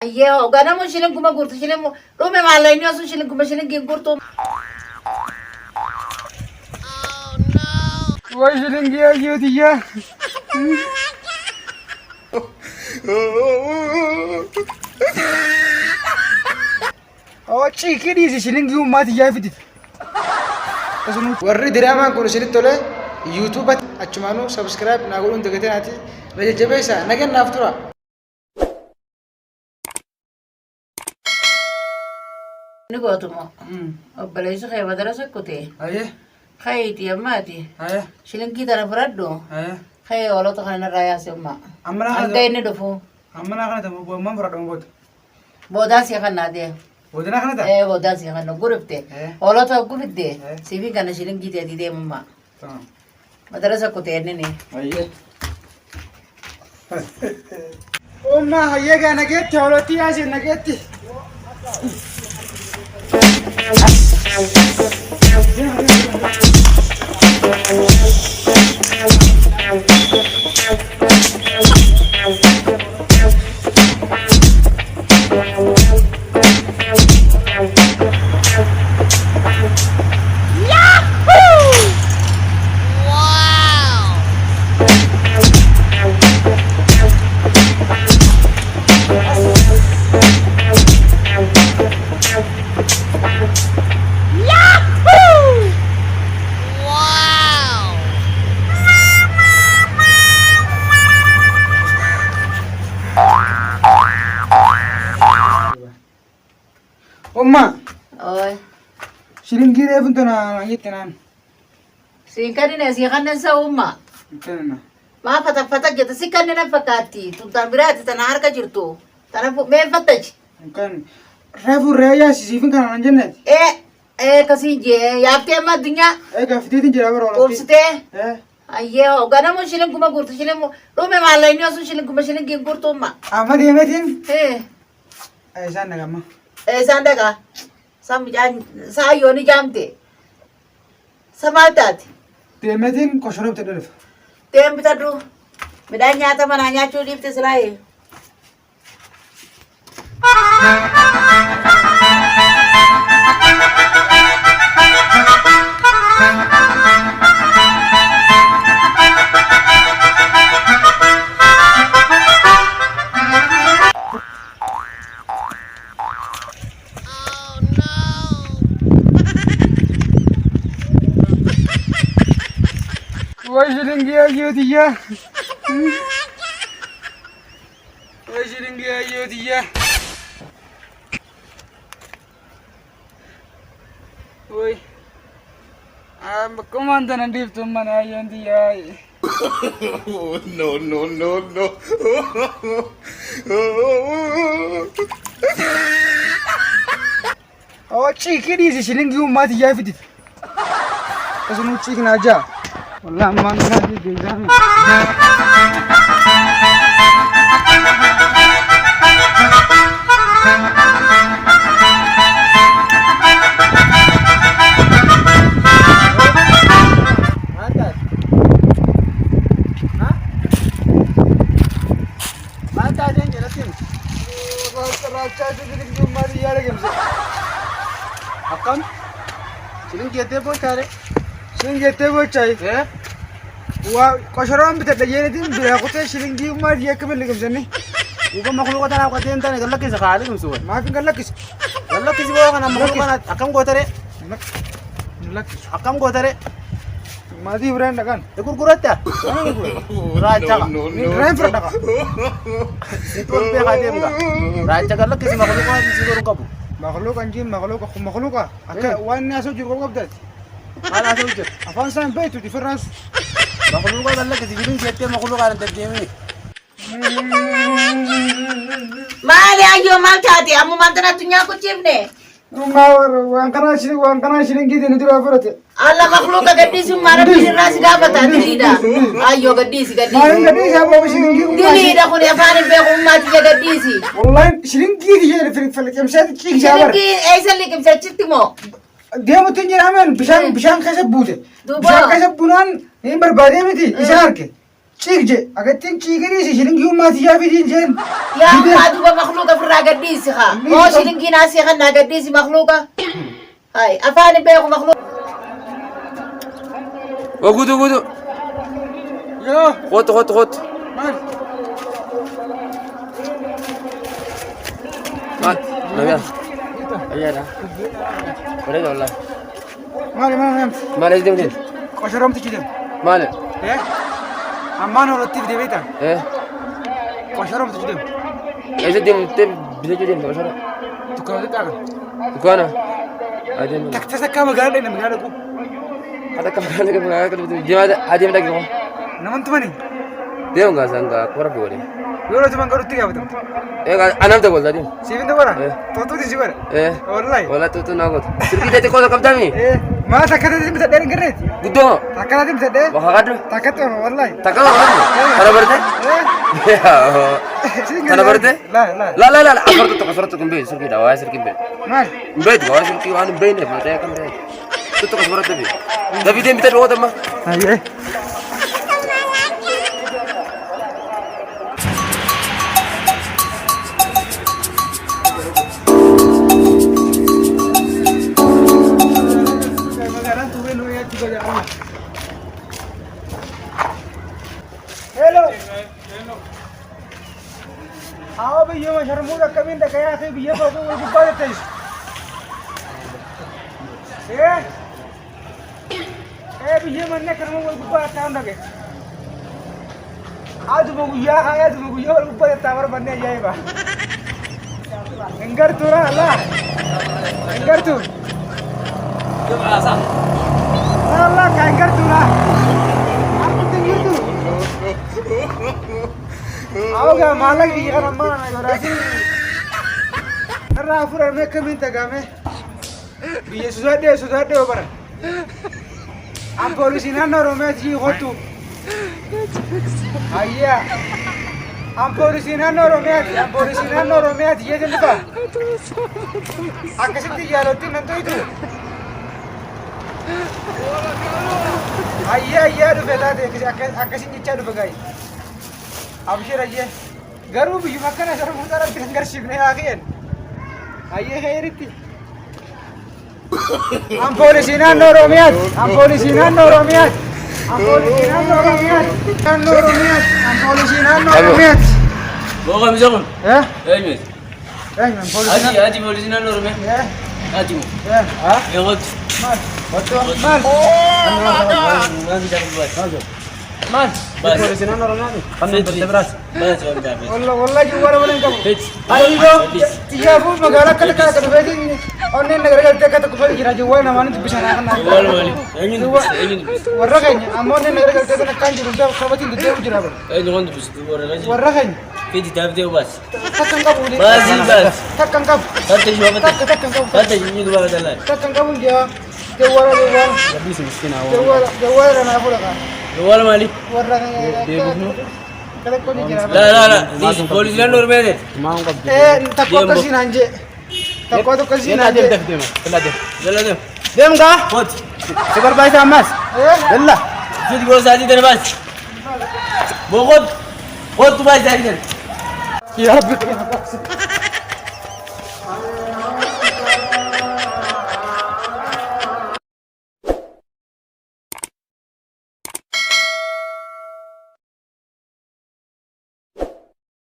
Ayyee ganama shilin kuma gurtu shilin dhume maallayni osoo shilin kuma shilin gurtu. Why shilling you diya? Oh, chicken is shilling you mati yafiti. Warri drama kun shilit tole YouTube at achumano subscribe nagulun degatenati rejebesa nagen naftura. Nigotumo. Obboleessi kee madarasa kutee. Aye. Kayti ammaati. Aye. Shilinkii tana fudhadhu. Aye. Kee hoolota kana irraa yaasi umma. Amana Hanga inni dhufu. Amana kana tamu man fudhadhu bot. Boodaas yakannaa dee. Bodina kana ta? Boodaas yakanna gurufte. Hoolota gufidde. Siifii kana shilinkii teetii deemumma. Tamam. Madarasa kutee nini. Aye. Umma hayega nagetti hooloti yaasi nagetti. Umma, Oi. shilingi refun tana yittenan. Siinkani ne siikanne sa umma. Yittenana. Maa fatak jeta siikanne na fakkaatti. Tuntaan biraati tana harka jirtu. Tana mee fattachi. Kan refu reya sisifin kana nan jennati. Kasii jee yaabtee amma addunyaa. Gafitiitin jira bara wala. Qubsitee. Ayyee ganama shilin kuma gurtu shilin dhume maallayni osoo shilin kuma shilin gurtu umma. Amma deemetin. Isaan nagamma. Isaan dhagaa. Saa yooni jaamte. Samaal taate. Deemetin koshorobte dhalif. Deem bitadhu. Midhaan nyaata manaa nyaachuu dhiifte silaayee. Why shilingi you diya? Why shilingi you diya? Why? Kumanda nandito man ayan diya. No, no, no, no. Oh, chicken is shilingi you mati yafiti. Kasunu chicken aja. Wallah man na di dizami. Akam, siling jete bocare, siling jete bocai. Wah, kosoran betul aja ni tu, bila kau siling di rumah dia kembali ke sini. Bukan makhluk kata nak kata entah ni galak kisah kali musuh. Maafin galak kis. Galak kisah bawa kan makhluk kan akam kau tare. Galak kis. Akam kau tare. Madi brand kan. Ekor kurat ya. Raja kan. Ni brand front kan. Ekor pe kade muka. Raja galak kisah makhluk kan sih orang kabu. Makhluk anjing, makhluk ah. Akak wan ni asal juruk kau betul. Mana asal ujur. Afan san betul difference. Makhluk kan galak kisah jadi kita makhluk kan terjadi ni. Maali ayyoo maal taate amma mantana addunyaa kuchifne. Waan kana shilingi ni dura furate. Alla makluuqa gaddiisuun maara bisirraa si gaafata diliidha. Ayyoo gaddiisi Maalin gaddiisi. gadii isaa boobu shilingi Diliidha kun afaan hin beeku ummaatiyya gaddiisi. wallahi shilingi diye filqimshaati ciik jaabar. Shilingi eessa liqimsachitti moo? deemutti jiramen bishaan keessa buute. Duuba. Bishaan keessa bunaan hin barbaadee miti isa harke. Ciigje agattiin ciiganii shilingii uummaati yaa fidiin jeen. يا ما دوبا مخلوقة في الراقديسي خا ما شيلين ناسي خنا قديسي مخلوقة هاي أفاني بيكو مخلوق وقودو Yoo خط maal مال نبيا أيانا ولد والله maal مال إيش دمتين qosharoomti cidem. مال Ammaan horattiif deebiita إيه qosharoomti cidem. إيش دم تب بيجي دم بشرة Tukkaanota qaaga. دكانة أدم Taktasa akka magaalaa dheedha magaalaa koo. هذا كم كان جماعة هذه من دقيقة Namoonni mani ديم غازان غا كورا بيوري yeroo tuman garuutti gaafatamte. إيه أنا بدي أقول دادين Siifin dabara Eh. tootuuti si bara. إيه Wallahi. ولا تو ناقود سرقي تاتي كوزا كم تامي Maa takka taatee bitadhee hin garreeti. قدوم Takka taatee bitadhee وخاقدر takkatti oolu wallahi. تكلم أنا برده أنا برده لا لا أفرتكم بيت سرقي ده واي سرقي بيت مال بيت واي سرقي وأنا بينه بتاعي كم بيت تتوقع سبرت بيت ده بيدين بيت الوقت ما هاي हेलो आओ भैया मैं शर्मूदा कभी तक आया थे भैया को गुब्बा देते हैं ए भैया मैंने करमो वो गुब्बा काम लगे आज मगुया आया तो मगुया और गुब्बा देता और बनने जाएगा एंगर तुरा ला एंगर तू ला का एंगर तुरा आप tinggi tu आओगा मालक भी यार अम्मा ना करा सी राफुर में कमी तक में ये सुधार दे ऊपर हम पुलिस ना नरो में जी हो तू आइया हम पुलिस ना नरो में ये जन का आकसित यार होती न तो इधर आइया तो बेटा देख आकसित इच्छा तो बगाई अब ये रहिए घर वो भी मक्खन है सर मुझे लंगर शिवने आ गए आइए है रीति हम पुलिस ना नरोमियत Bawa kami zaman. eh Enyes. man pulis Aji polisi na loro me. Aji mo. ha Egot. mal mal Nanti jangan buat. Man. Bas. pulis na noromiyat Kami beras. Bas orang kami. والله جوار ولا انكم Fetch. ايوه تجابوا مقالة كذا كذا بيجي أني نقدر قلت كذا كفر جرا جوا نمان تبشنا كنا Wal wali. Engin bis. Engin bis. ورقني أما أني نقدر قلت كذا كان جرا خبرتين تجيب جرا بر Engin kon bis. Wal wali. ورقني Fetch tab deu bas. تكن قبول Bas bas. تكن قبول Kata siapa betul? تكن قبول Kata ini dua kata lain. تكن قبول جا جوار Habis miskin awak. جوار أنا أقول لك Wal mali. ورقني كذا كوني جرا La. Di polisi na loro me. تكو كسين أنجي تكو تو كسين أنجي Jalan tu. دم كا Hot. supervisor أمس يلا Jadi gua saja dari bas. Bokot. Hot tu bas dari. يا ربي